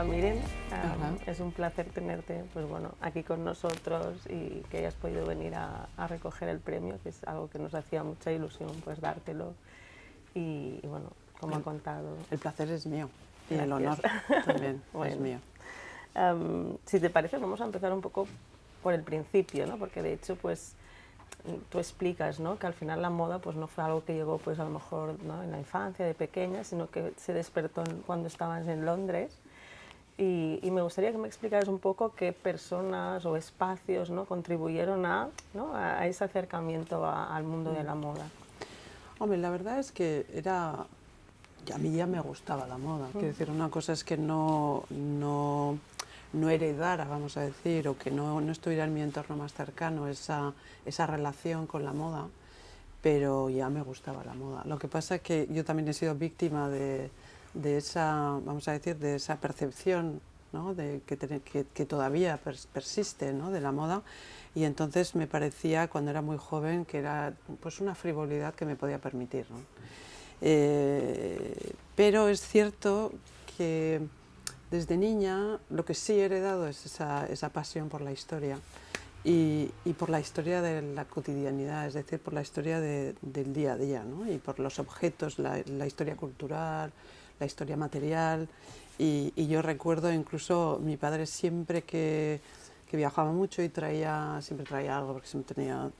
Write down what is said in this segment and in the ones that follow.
Miren. Ajá. Es un placer tenerte, pues bueno, aquí con nosotros y que hayas podido venir a recoger el premio, que es algo que nos hacía mucha ilusión, pues dártelo. Y bueno, como ha contado. El placer es mío y Gracias. el honor también Bueno, es mío. Si te parece, vamos a empezar un poco por el principio, ¿no? Porque de hecho, pues tú explicas, ¿no?, que al final la moda pues no fue algo que llegó pues a lo mejor, ¿no?, en la infancia, de pequeña, sino que se despertó cuando estabas en Londres. Y me gustaría que me explicaras un poco qué personas o espacios, ¿no?, contribuyeron ¿no?, a ese acercamiento al mundo de la moda. Hombre, la verdad es que a mí ya me gustaba la moda. Quiero decir, una cosa es que no heredara, vamos a decir, o que no estuviera en mi entorno más cercano esa relación con la moda, pero ya me gustaba la moda. Lo que pasa es que yo también he sido víctima de esa, vamos a decir, de esa percepción, ¿no?, que todavía persiste, ¿no?, de la moda, y entonces me parecía cuando era muy joven que era pues una frivolidad que me podía permitir, ¿no? Pero es cierto que desde niña lo que sí he heredado es esa pasión por la historia y por la historia de la cotidianidad, es decir, por la historia del día a día, ¿no?, y por los objetos, la historia cultural, la historia material. Y yo recuerdo incluso mi padre siempre que viajaba mucho y siempre traía algo, porque siempre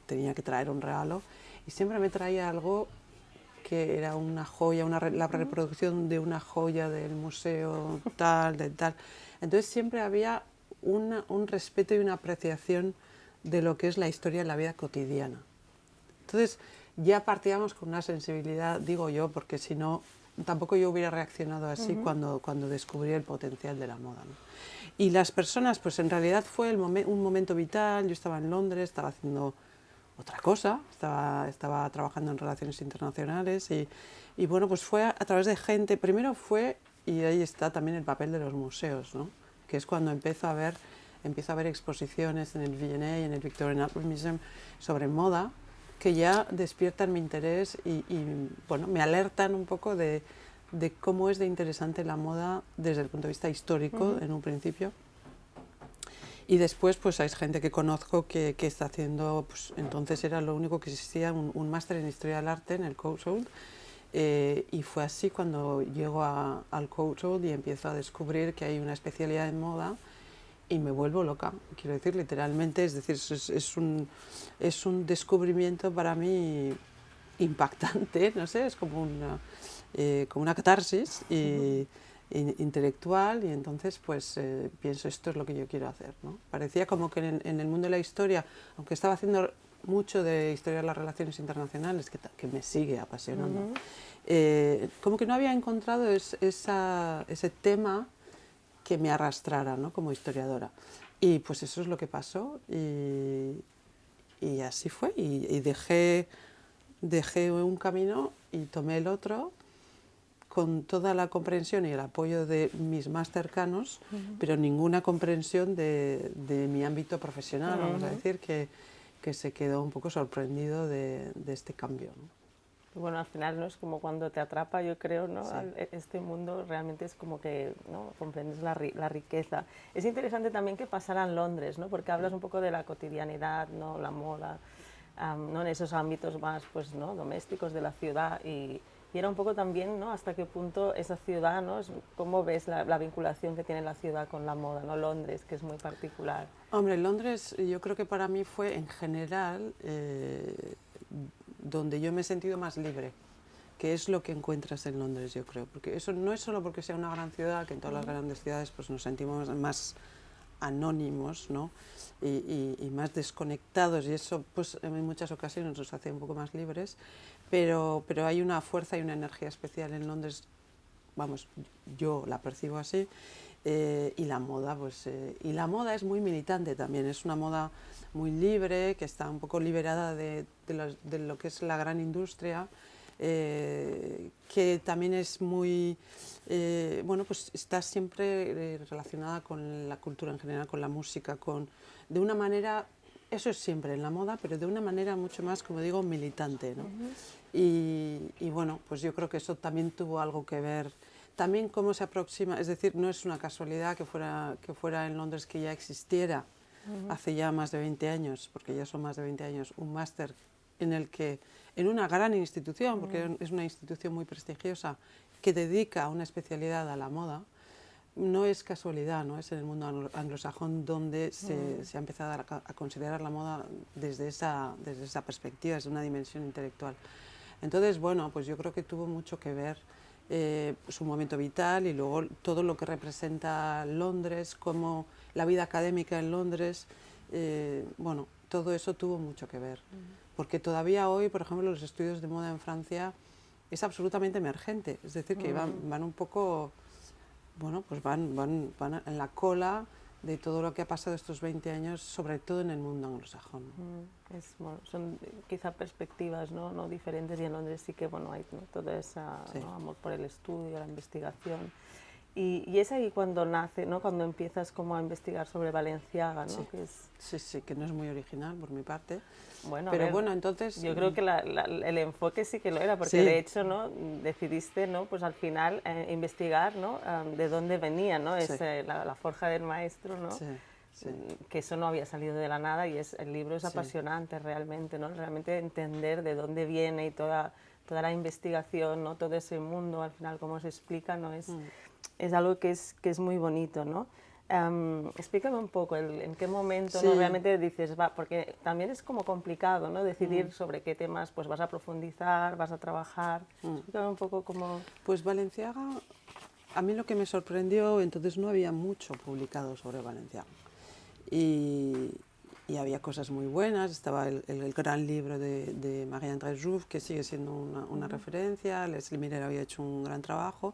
tenía que traer un regalo, y siempre me traía algo que era una joya, la reproducción de una joya del museo tal, de tal. Entonces siempre había un respeto y una apreciación de lo que es la historia de la vida cotidiana. Entonces ya partíamos con una sensibilidad, digo yo, porque si no, tampoco yo hubiera reaccionado así cuando descubrí el potencial de la moda, ¿no? Y las personas, pues en realidad fue un momento vital. Yo estaba en Londres, estaba haciendo otra cosa, estaba trabajando en relaciones internacionales y bueno, pues fue a través de gente. Primero fue, y ahí está también el papel de los museos, ¿no?, que es cuando empiezo a ver exposiciones en el V&A, en el Victorian Art Museum, sobre moda, que ya despiertan mi interés y bueno, me alertan un poco de cómo es de interesante la moda desde el punto de vista histórico en un principio. Y después pues hay gente que conozco que está haciendo, pues entonces era lo único que existía, un máster en Historia del Arte en el Cotswold, y fue así cuando llego al Cotswold y empiezo a descubrir que hay una especialidad en moda y me vuelvo loca, quiero decir, literalmente. Es decir, es un descubrimiento para mí impactante, no sé, es como una catarsis intelectual, y entonces pues pienso, esto es lo que yo quiero hacer, ¿no? Parecía como que en el mundo de la historia, aunque estaba haciendo mucho de historia de las relaciones internacionales, que me sigue apasionando, como que no había encontrado ese tema que me arrastrara, ¿no?, como historiadora. Y pues eso es lo que pasó y así fue, y dejé un camino y tomé el otro con toda la comprensión y el apoyo de mis más cercanos, pero ninguna comprensión de mi ámbito profesional, vamos a decir, que se quedó un poco sorprendido de este cambio, ¿no? Bueno, al final, ¿no?, es como cuando te atrapa, yo creo, ¿no?, Sí. este mundo, realmente es como que, ¿no?, comprendes la riqueza. Es interesante también que pasara en Londres, ¿no?, porque hablas un poco de la cotidianidad, ¿no?, la moda, ¿no?, en esos ámbitos más, pues, ¿no?, domésticos de la ciudad, y era un poco también, ¿no?, hasta qué punto esa ciudad, ¿no?, cómo ves la vinculación que tiene la ciudad con la moda, ¿no?, Londres, que es muy particular. Hombre, Londres yo creo que para mí fue en general donde yo me he sentido más libre, que es lo que encuentras en Londres, yo creo, porque eso no es solo porque sea una gran ciudad, que en todas las grandes ciudades pues nos sentimos más anónimos, ¿no?, y más desconectados, y eso pues en muchas ocasiones nos hace un poco más libres, pero hay una fuerza y una energía especial en Londres, vamos, yo la percibo así. Y la moda, pues, y la moda es muy militante también, es una moda muy libre, que está un poco liberada de lo que es la gran industria, que también es muy, bueno, pues está siempre relacionada con la cultura en general, con la música, de una manera, eso es siempre en la moda, pero de una manera mucho más, como digo, militante, ¿no? Y bueno, pues yo creo que eso también tuvo algo que ver. también cómo se aproxima, es decir, no es una casualidad que fuera en Londres, que ya existiera hace ya más de 20 años, porque ya son más de 20 años, un máster en una gran institución, porque es una institución muy prestigiosa, que dedica una especialidad a la moda. No es casualidad, ¿no? Es en el mundo anglosajón donde se ha empezado a considerar la moda desde esa perspectiva, desde una dimensión intelectual. Entonces, bueno, pues yo creo que tuvo mucho que ver su momento vital y luego todo lo que representa Londres, como la vida académica en Londres, bueno, todo eso tuvo mucho que ver. Porque todavía hoy, por ejemplo, los estudios de moda en Francia es absolutamente emergente, es decir, que van un poco... Bueno, pues van en la cola de todo lo que ha pasado estos 20 años, sobre todo en el mundo anglosajón. Bueno, son quizá perspectivas, ¿no? Diferentes, y en Londres sí que bueno, hay, ¿no? Todo ese amor por el estudio, la investigación. Y es ahí cuando nace, ¿no? Cuando empiezas como a investigar sobre Balenciaga, ¿no? Sí. Que es... Sí, que no es muy original por mi parte. Bueno, pero ver, bueno, entonces... Yo creo que el enfoque sí que lo era, porque sí. de hecho, ¿no? Decidiste, ¿no? Pues al final investigar, ¿no? De dónde venía, ¿no? Sí. Es la forja del maestro, ¿no? Sí. Sí. Que eso no había salido de la nada, y el libro es apasionante realmente, ¿no? Realmente entender de dónde viene y toda la investigación, ¿no? Todo ese mundo, al final, cómo se explica, ¿no? Es algo que es muy bonito, ¿no? Explícame un poco en qué momento, ¿no? Realmente dices, va, porque también es como complicado, ¿no? Decidir sobre qué temas pues vas a profundizar, vas a trabajar. Explícame un poco cómo... Pues Balenciaga, a mí lo que me sorprendió, entonces no había mucho publicado sobre Balenciaga. Y había cosas muy buenas, estaba el gran libro de Marie-André Jouve, que sigue siendo una referencia, Leslie Miller había hecho un gran trabajo,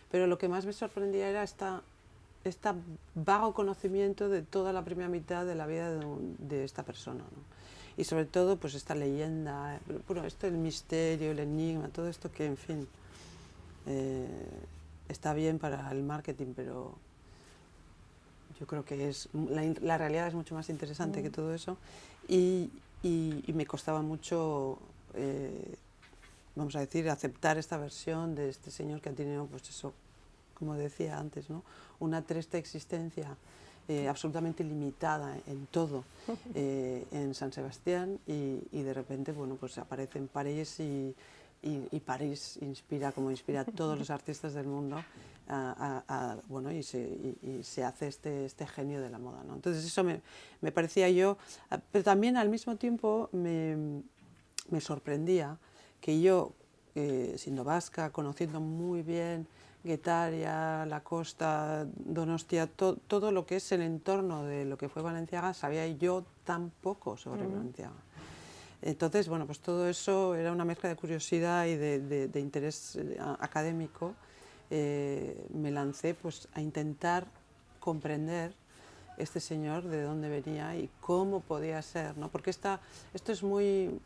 pero lo que más me sorprendía era este vago conocimiento de toda la primera mitad de la vida de esta persona, ¿no? Y sobre todo, pues esta leyenda, bueno, el misterio, el enigma, todo esto que, en fin, está bien para el marketing, pero yo creo que la realidad es mucho más interesante que todo eso. Y me costaba mucho, vamos a decir, aceptar esta versión de este señor que ha tenido, pues eso, como decía antes, ¿no? Una triste existencia absolutamente limitada en todo en San Sebastián, y de repente, bueno, pues aparece en París, y París inspira, como inspira a todos los artistas del mundo, bueno, y se hace este genio de la moda, ¿no? Entonces eso me parecía yo, pero también al mismo tiempo me sorprendía que yo, siendo vasca, conociendo muy bien Guetaria, la costa, Donostia, todo lo que es el entorno de lo que fue Balenciaga, sabía yo tan poco sobre Balenciaga. Entonces, bueno, pues todo eso era una mezcla de curiosidad y de interés académico. Me lancé pues a intentar comprender este señor, de dónde venía y cómo podía ser, ¿no? Porque esto es muy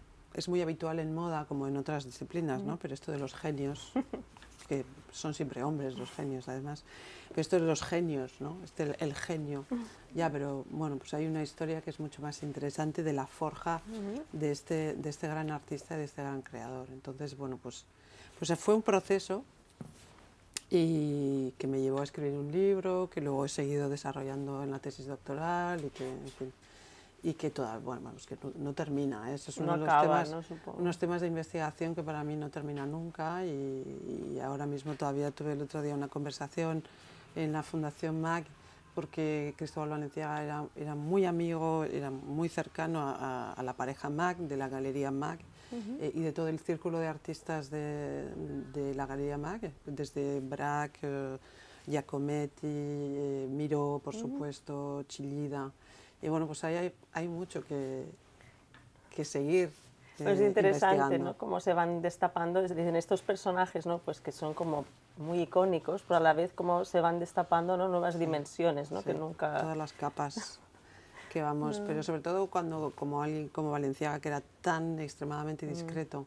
habitual en moda, como en otras disciplinas, ¿no? Pero esto de los genios, que son siempre hombres los genios además, pero esto de los genios, ¿no? El genio, ya, pero bueno, pues hay una historia que es mucho más interesante de la forja de este gran artista, de este gran creador. Entonces, bueno, pues fue un proceso, y que me llevó a escribir un libro, que luego he seguido desarrollando en la tesis doctoral, y que, en fin, y que que no termina. Eso es unos temas de investigación que para mí no termina nunca, y ahora mismo todavía tuve el otro día una conversación en la Fundación MAC, porque Cristóbal Balenciaga era muy amigo, era muy cercano a la pareja MAC, de la Galería MAC, y de todo el círculo de artistas de la Galería MAC, desde Braque, Giacometti, Miró, por supuesto, Chillida. Y bueno, pues ahí hay mucho que seguir. Pues es interesante, ¿no? Cómo se van destapando, dicen estos personajes, ¿no? Pues que son como muy icónicos, pero a la vez cómo se van destapando, ¿no? Nuevas dimensiones, ¿no? Sí, que nunca... todas las capas que vamos, pero sobre todo cuando, como alguien como Balenciaga, que era tan extremadamente discreto,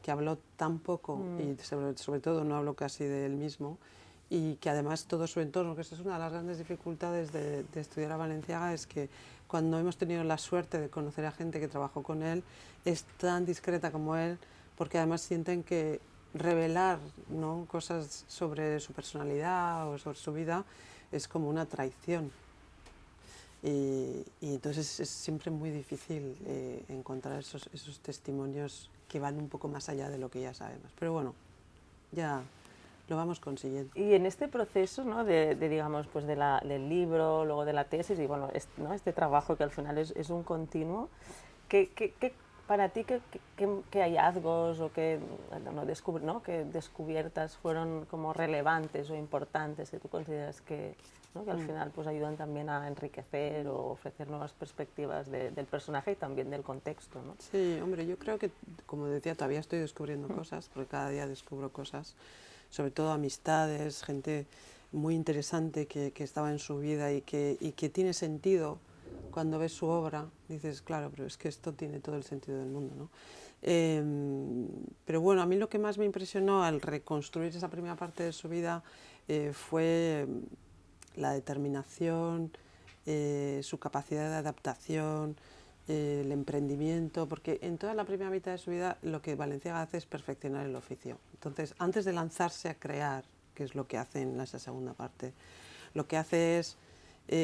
que habló tan poco, y sobre todo no habló casi de él mismo, y que además todo su entorno, que eso es una de las grandes dificultades de estudiar a Balenciaga, es que cuando hemos tenido la suerte de conocer a gente que trabajó con él, es tan discreta como él, porque además sienten que revelar, ¿no?, cosas sobre su personalidad o sobre su vida es como una traición. Y entonces es siempre muy difícil encontrar esos testimonios que van un poco más allá de lo que ya sabemos. Pero bueno, ya lo vamos consiguiendo. Y en este proceso, ¿no?, digamos, pues del libro, luego de la tesis y bueno, ¿no?, este trabajo que al final es un continuo, para ti qué hallazgos o qué qué descubiertas fueron como relevantes o importantes que tú consideras que, ¿no?, que al final pues ayudan también a enriquecer o ofrecer nuevas perspectivas del personaje y también del contexto, ¿no? Sí, hombre, yo creo que, como decía, todavía estoy descubriendo cosas, porque cada día descubro cosas, sobre todo amistades, gente muy interesante que estaba en su vida y que tiene sentido. Cuando ves su obra, dices, claro, pero es que esto tiene todo el sentido del mundo, ¿no? Pero bueno, a mí lo que más me impresionó al reconstruir esa primera parte de su vida fue la determinación, su capacidad de adaptación, el emprendimiento, porque en toda la primera mitad de su vida lo que Balenciaga hace es perfeccionar el oficio. Entonces, antes de lanzarse a crear, que es lo que hace en esa segunda parte, lo que hace es,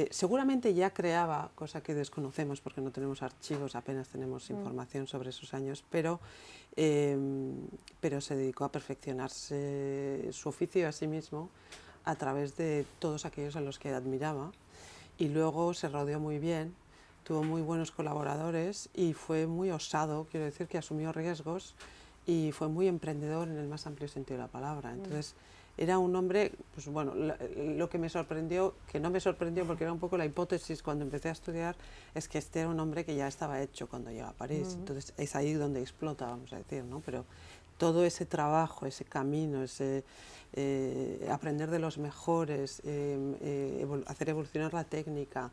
seguramente ya creaba, cosa que desconocemos porque no tenemos archivos, apenas tenemos información sobre esos años, pero se dedicó a perfeccionarse su oficio a sí mismo a través de todos aquellos a los que admiraba, y luego se rodeó muy bien, tuvo muy buenos colaboradores y fue muy osado, quiero decir que asumió riesgos y fue muy emprendedor en el más amplio sentido de la palabra. Entonces era un hombre, pues bueno, lo que me sorprendió, que no me sorprendió porque era un poco la hipótesis cuando empecé a estudiar, es que este era un hombre que ya estaba hecho cuando llegó a París. Entonces es ahí donde explota, vamos a decir, ¿no? Pero todo ese trabajo, ese camino, ese aprender de los mejores, hacer evolucionar la técnica,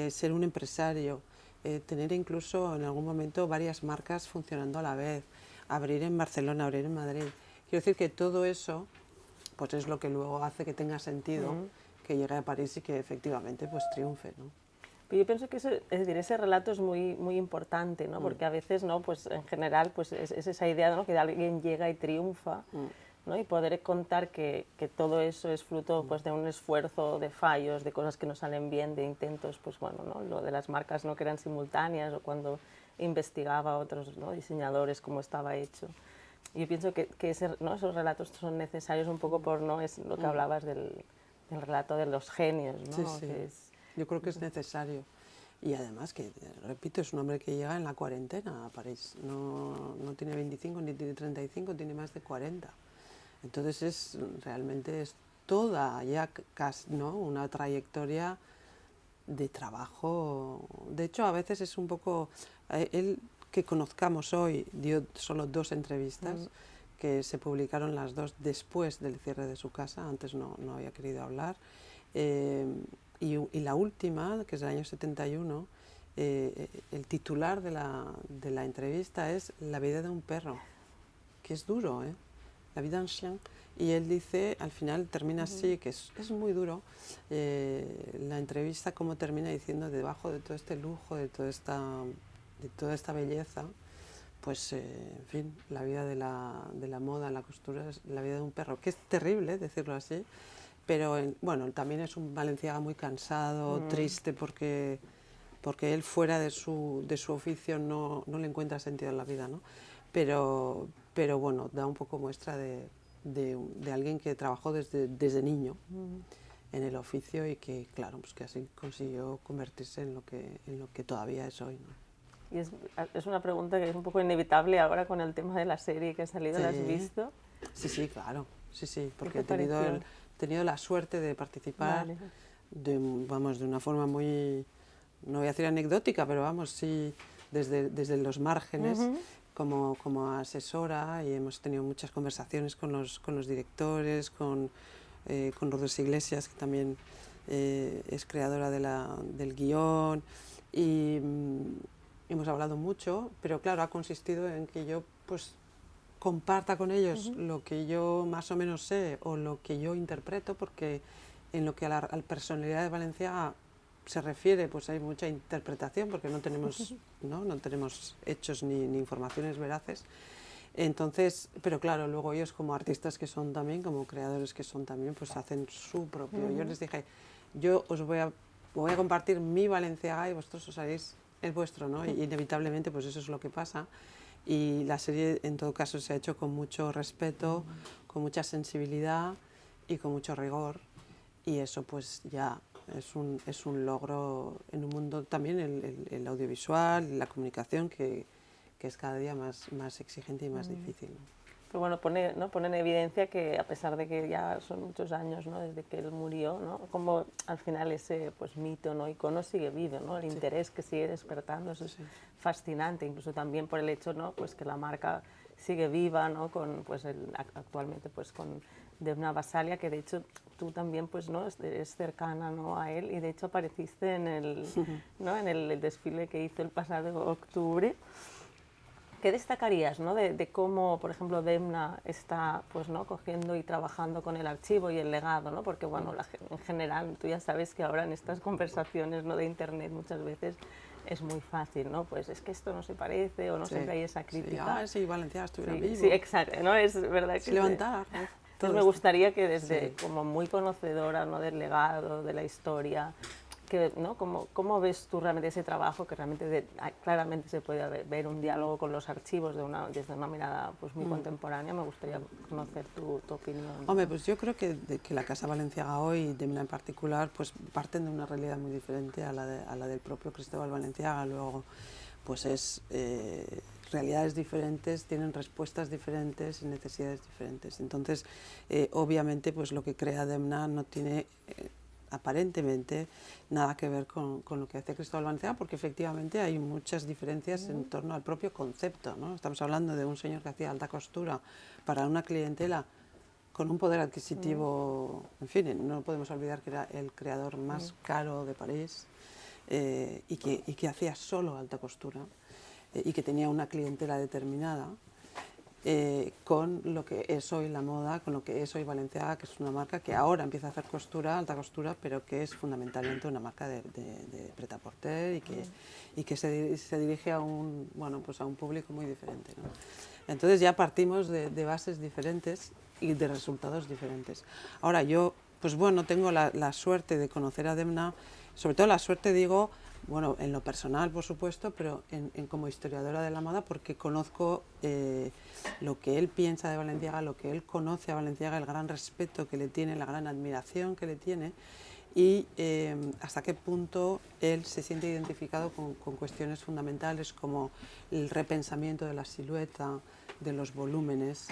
ser un empresario, tener incluso en algún momento varias marcas funcionando a la vez, abrir en Barcelona, abrir en Madrid. Quiero decir que todo eso pues es lo que luego hace que tenga sentido que llegue a París y que efectivamente pues triunfe, ¿no? Pero yo pienso que ese relato es muy importante, ¿no? Porque a veces, ¿no?, pues en general pues es esa idea, ¿no?, que alguien llega y triunfa, ¿no?, y poder contar que todo eso es fruto pues de un esfuerzo, de fallos, de cosas que no salen bien, de intentos, pues bueno, ¿no?, lo de las marcas no que eran simultáneas o cuando investigaba a otros, ¿no?, diseñadores cómo estaba hecho. Yo pienso que ¿no?, esos relatos son necesarios un poco por, ¿no?, es lo que hablabas del relato de los genios, ¿no? Sí, sí. Yo creo que es necesario. Y además que, repito, es un hombre que llega en la cuarentena a París. No tiene 25 ni tiene 35, tiene más de 40. Entonces realmente es toda ya casi, ¿no?, una trayectoria de trabajo. De hecho, a veces es un poco... él, que conozcamos hoy, dio solo 2 entrevistas que se publicaron las 2 después del cierre de su casa, antes no había querido hablar. Y la última, que es del año 71, el titular de la entrevista es La vida de un perro, que es duro, ¿eh? La vida d'un chien. Y él dice, al final termina así, que es muy duro, la entrevista como termina diciendo, debajo de todo este lujo, de toda esta belleza, pues en fin, la vida de la moda, la costura, es la vida de un perro, que es terrible decirlo así, pero bueno, también es un Balenciaga muy cansado, triste, porque él fuera de su oficio no le encuentra sentido en la vida, ¿no? Pero bueno, da un poco muestra de alguien que trabajó desde niño en el oficio y que, claro, pues que así consiguió convertirse en lo que todavía es hoy, ¿no? Y es una pregunta que es un poco inevitable ahora con el tema de la serie que ha salido, Sí. ¿la has visto? Sí, claro, sí, porque ¿Qué te pareció? he tenido la suerte de participar Vale. de una forma muy, no voy a decir anecdótica, pero vamos, sí, desde los márgenes, como asesora, y hemos tenido muchas conversaciones con los directores, con Lourdes Iglesias, que también es creadora del guión, y hemos hablado mucho, pero claro, ha consistido en que yo pues comparta con ellos lo que yo más o menos sé o lo que yo interpreto, porque en lo que a la personalidad de Valenciaga se refiere, pues hay mucha interpretación, porque no tenemos hechos ni informaciones veraces. Entonces, pero claro, luego ellos como artistas que son también, como creadores que son también, pues hacen su propio. Yo les dije, yo os voy a compartir mi Balenciaga y vosotros os haréis el vuestro, ¿no? Y inevitablemente pues eso es lo que pasa. Y la serie en todo caso se ha hecho con mucho respeto, con mucha sensibilidad y con mucho rigor. Y eso pues ya es un logro en un mundo también, el audiovisual, la comunicación, que es cada día más exigente y más difícil. Pero bueno, pone en evidencia que a pesar de que ya son muchos años, ¿no?, desde que él murió, ¿no?, como al final ese pues mito, ¿no?, icono sigue vivo, ¿no?, el interés que sigue despertando, eso es fascinante, incluso también por el hecho, ¿no?, pues que la marca sigue viva, ¿no?, con pues actualmente pues con Demna Gvasalia, que de hecho tú también pues no eres cercana, ¿no?, a él, y de hecho apareciste en el, ¿no?, en el desfile que hizo el pasado octubre. ¿Qué destacarías, ¿no?, de cómo, por ejemplo, Demna está pues, ¿no?, cogiendo y trabajando con el archivo y el legado, ¿no? Porque bueno, en general, tú ya sabes que ahora en estas conversaciones, ¿no?, de internet muchas veces es muy fácil, ¿no? Pues es que esto no se parece o no siempre hay esa crítica. Sí, Valenciaga estuviera vivo. Sí, exacto, ¿no? Es verdad que... Levantar. Entonces me gustaría que desde como muy conocedora, ¿no?, del legado, de la historia, que, ¿no?, ¿cómo ves tú realmente ese trabajo que realmente claramente se puede ver un diálogo con los archivos desde una mirada pues muy contemporánea? Me gustaría conocer tu opinión. Hombre, pues yo creo que la Casa Valenciaga hoy, y Demna en particular, pues parten de una realidad muy diferente a la del propio Cristóbal Valenciaga. Luego, pues es realidades diferentes, tienen respuestas diferentes y necesidades diferentes. Entonces, obviamente, pues lo que crea Demna no tiene... aparentemente nada que ver con lo que hace Cristóbal Valenciaga, porque efectivamente hay muchas diferencias en torno al propio concepto, ¿no? Estamos hablando de un señor que hacía alta costura para una clientela con un poder adquisitivo, en fin, no podemos olvidar que era el creador más caro de París, y que hacía solo alta costura, y que tenía una clientela determinada, con lo que es hoy la moda, con lo que es hoy Balenciaga, que es una marca que ahora empieza a hacer costura, alta costura, pero que es fundamentalmente una marca de prêt-à-porter y que se dirige a un, bueno, pues a un público muy diferente, ¿no? Entonces ya partimos de bases diferentes y de resultados diferentes. Ahora yo, pues bueno, tengo la suerte de conocer a Demna, sobre todo la suerte, digo, bueno, en lo personal, por supuesto, pero como historiadora de la moda, porque conozco lo que él piensa de Balenciaga, lo que él conoce a Balenciaga, el gran respeto que le tiene, la gran admiración que le tiene, y hasta qué punto él se siente identificado con cuestiones fundamentales como el repensamiento de la silueta, de los volúmenes,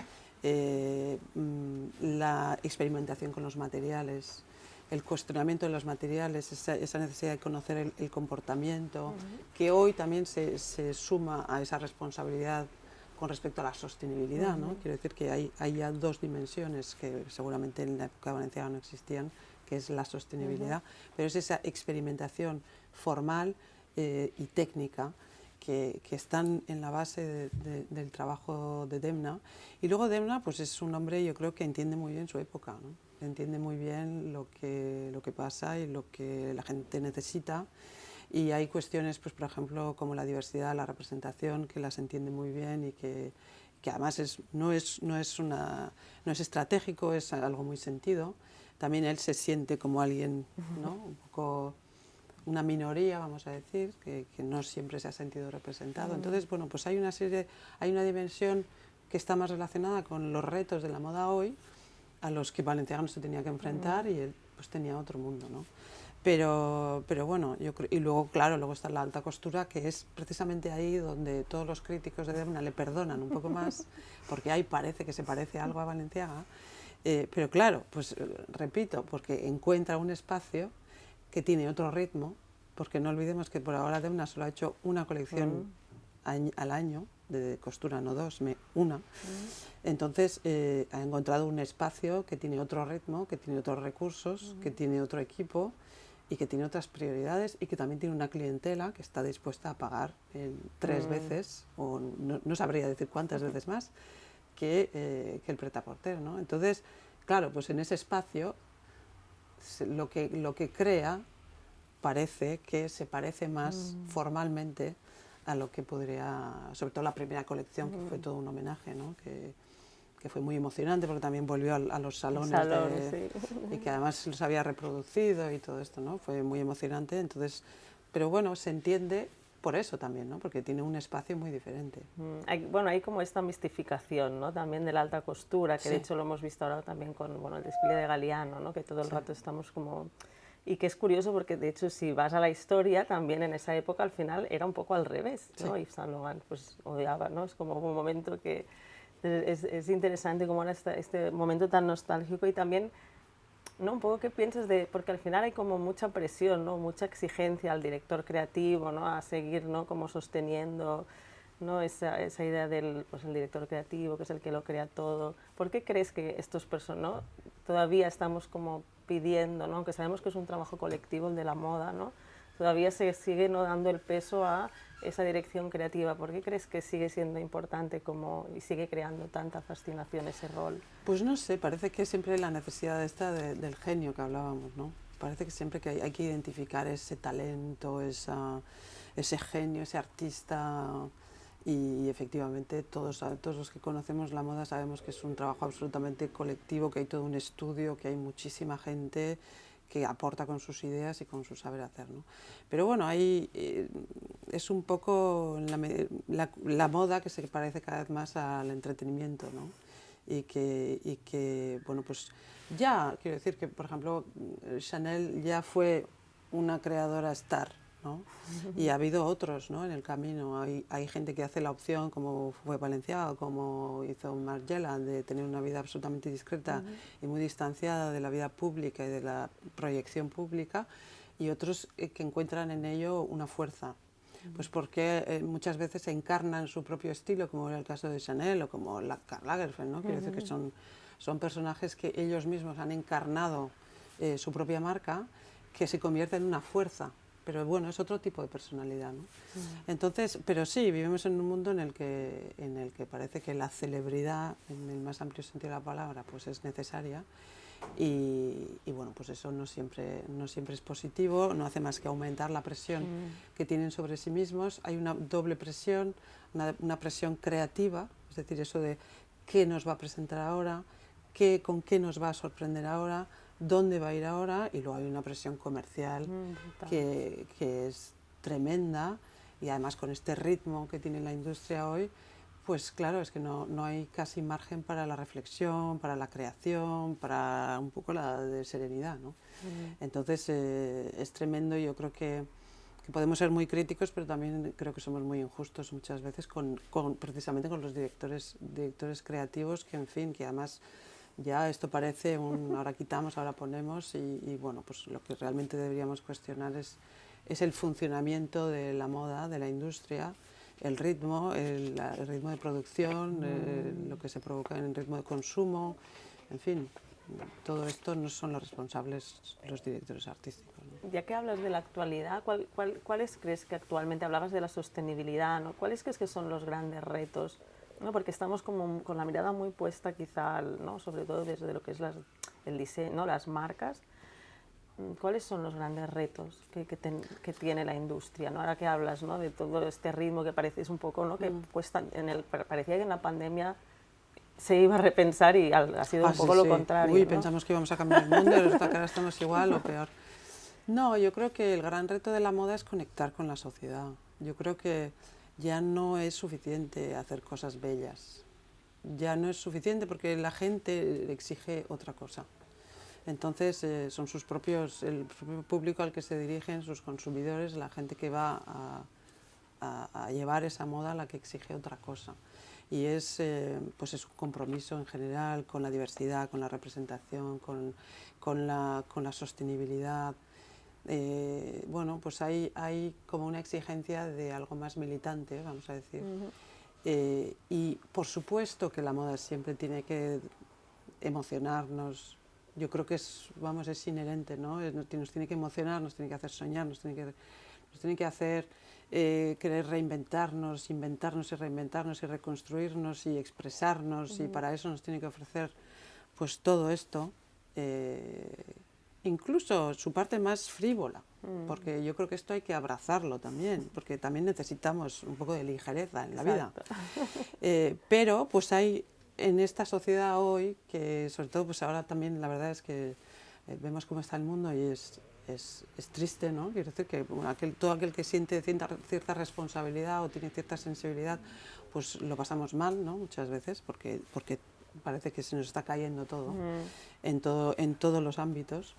la experimentación con los materiales, el cuestionamiento de los materiales, esa necesidad de conocer el comportamiento, que hoy también se suma a esa responsabilidad con respecto a la sostenibilidad, ¿no? Quiero decir que hay ya dos dimensiones que seguramente en la época valenciana no existían, que es la sostenibilidad, pero es esa experimentación formal y técnica que están en la base del trabajo de Demna. Y luego Demna pues es un hombre, yo creo, que entiende muy bien su época, ¿no? Entiende muy bien lo que pasa y lo que la gente necesita, y hay cuestiones, pues por ejemplo, como la diversidad, la representación, que las entiende muy bien y que además no es estratégico, es algo muy sentido. También él se siente como alguien, ¿no?, un poco una minoría, vamos a decir, que no siempre se ha sentido representado. Entonces, bueno, pues hay una dimensión que está más relacionada con los retos de la moda hoy, a los que Balenciaga no se tenía que enfrentar, y él pues tenía otro mundo, ¿no? Pero bueno, yo creo, y luego, claro, luego está la alta costura, que es precisamente ahí donde todos los críticos de Demna le perdonan un poco más, porque ahí parece que se parece algo a Balenciaga, pero claro, pues repito, porque encuentra un espacio que tiene otro ritmo, porque no olvidemos que por ahora Demna solo ha hecho una colección al año de costura, no dos, una. Entonces ha encontrado un espacio que tiene otro ritmo, que tiene otros recursos, que tiene otro equipo y que tiene otras prioridades, y que también tiene una clientela que está dispuesta a pagar 3 veces, o no sabría decir cuántas veces más, que el prêt-à-porter, ¿no? Entonces, claro, pues en ese espacio lo que crea parece que se parece más formalmente a lo que podría, sobre todo la primera colección, que fue todo un homenaje, ¿no? Que fue muy emocionante porque también volvió a los salones Sí. y que además los había reproducido y todo esto, ¿no? Fue muy emocionante, entonces, pero bueno, se entiende por eso también, ¿no? Porque tiene un espacio muy diferente. Bueno, hay como esta mistificación, ¿no? También de la alta costura, que Sí. de hecho lo hemos visto ahora también con, bueno, el desfile de Galiano, ¿no? Que todo el rato estamos como... Y que es curioso porque de hecho si vas a la historia también en esa época al final era un poco al revés, ¿no? Sí. Yves Saint Laurent pues odiaba, ¿no? Es como un momento que es interesante como ahora este momento tan nostálgico y también, ¿no? Un poco qué piensas de, porque al final hay como mucha presión, ¿no? Mucha exigencia al director creativo, ¿no? A seguir, ¿no? Como sosteniendo, ¿no? Esa idea del, pues, el director creativo, que es el que lo crea todo. ¿Por qué crees que estos personas, ¿no? Todavía estamos como pidiendo, ¿no? Aunque sabemos que es un trabajo colectivo el de la moda, ¿no? Todavía se sigue, ¿no? Dando el peso a esa dirección creativa. ¿Por qué crees que sigue siendo importante como, y sigue creando tanta fascinación ese rol? Pues no sé, parece que siempre hay la necesidad esta del genio que hablábamos, ¿no? Parece que siempre que hay que identificar ese talento, ese genio, ese artista, y efectivamente todos los que conocemos la moda sabemos que es un trabajo absolutamente colectivo, que hay todo un estudio, que hay muchísima gente que aporta con sus ideas y con su saber hacer, ¿no? Pero bueno, ahí es un poco la moda que se parece cada vez más al entretenimiento, ¿no? Y que, bueno, pues ya, quiero decir que, por ejemplo, Chanel ya fue una creadora star, ¿no? Y ha habido otros, ¿no? En el camino. Hay gente que hace la opción, como fue Balenciaga, como hizo Margiela, de tener una vida absolutamente discreta y muy distanciada de la vida pública y de la proyección pública, y otros que encuentran en ello una fuerza. Pues porque muchas veces encarnan su propio estilo, como era el caso de Chanel o como Karl Lagerfeld, ¿no? Quiero decir que son personajes que ellos mismos han encarnado su propia marca, que se convierte en una fuerza. Pero bueno, es otro tipo de personalidad, ¿no? Entonces, pero sí, vivimos en un mundo en el que parece que la celebridad, en el más amplio sentido de la palabra, pues es necesaria. Y bueno, pues eso no siempre es positivo, no hace más que aumentar la presión que tienen sobre sí mismos. Hay una doble presión, una presión creativa, es decir, eso de qué nos va a presentar ahora, con qué nos va a sorprender ahora, dónde va a ir ahora, y luego hay una presión comercial que es tremenda, y además con este ritmo que tiene la industria hoy, pues claro, es que no hay casi margen para la reflexión, para la creación, para un poco la de serenidad, ¿no? Entonces es tremendo. Yo creo que podemos ser muy críticos, pero también creo que somos muy injustos muchas veces precisamente con los directores creativos, que en fin, que además ya esto parece ahora quitamos, ahora ponemos, y bueno, pues lo que realmente deberíamos cuestionar es el funcionamiento de la moda, de la industria, el ritmo de producción, lo que se provoca en el ritmo de consumo, en fin, todo esto no son los responsables los directores artísticos, ¿no? Ya que hablas de la actualidad, ¿cuáles crees que actualmente, hablabas de la sostenibilidad, ¿no? ¿Cuáles crees que son los grandes retos? ¿No? Porque estamos como con la mirada muy puesta quizá, ¿no? Sobre todo desde lo que es el diseño, ¿no? Las marcas. ¿Cuáles son los grandes retos que tiene la industria, ¿no? Ahora que hablas, ¿no? De todo este ritmo que parece es un poco, ¿no? Que cuesta, parecía que en la pandemia se iba a repensar y ha sido un poco lo contrario. Uy, ¿no? pensamos que íbamos a cambiar el mundo y resulta que ahora estamos igual o peor. No, yo creo que el gran reto de la moda es conectar con la sociedad. Yo creo que ya no es suficiente hacer cosas bellas. Ya no es suficiente porque la gente exige otra cosa. Entonces son el propio público al que se dirigen, sus consumidores, la gente que va a llevar esa moda a la que exige otra cosa. Y pues es un compromiso en general con la diversidad, con la representación, con la sostenibilidad. Bueno, pues hay como una exigencia de algo más militante, vamos a decir. Y por supuesto que la moda siempre tiene que emocionarnos. Yo creo que es inherente, ¿no? Nos tiene que emocionar, nos tiene que hacer soñar, nos tiene que hacer querer reinventarnos, inventarnos y reinventarnos y reconstruirnos y expresarnos, y para eso nos tiene que ofrecer pues todo esto. incluso su parte más frívola, porque yo creo que esto hay que abrazarlo también, porque también necesitamos un poco de ligereza en la vida. Pero pues hay en esta sociedad hoy, que sobre todo pues ahora también la verdad es que vemos cómo está el mundo y es triste, ¿no? Quiero decir que todo aquel que siente cierta responsabilidad o tiene cierta sensibilidad, pues lo pasamos mal, ¿no? Muchas veces, porque parece que se nos está cayendo todo, en todos los ámbitos.